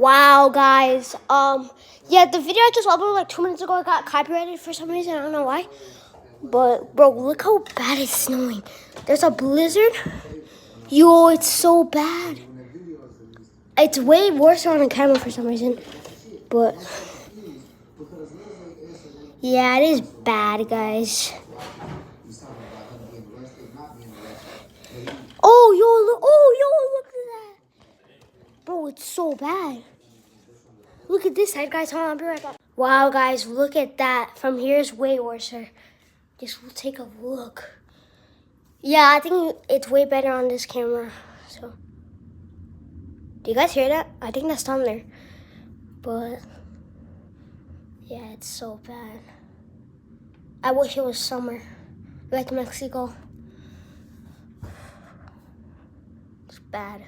Wow, guys. Yeah, the video I just uploaded like 2 minutes ago got copyrighted for some reason. I don't know why. But bro, look how bad it's snowing. There's a blizzard. Yo, it's so bad. It's way worse on the camera for some reason. But yeah, it is bad, guys. Oh, look at that. Bro, it's so bad. Look at this side, guys. Hold on, I'll be right back. Wow, guys, look at that. From here is way worse. Just we'll take a look. Yeah, I think it's way better on this camera. So, do you guys hear that? I think that's thunder. But yeah, it's so bad. I wish it was summer, like Mexico. It's bad.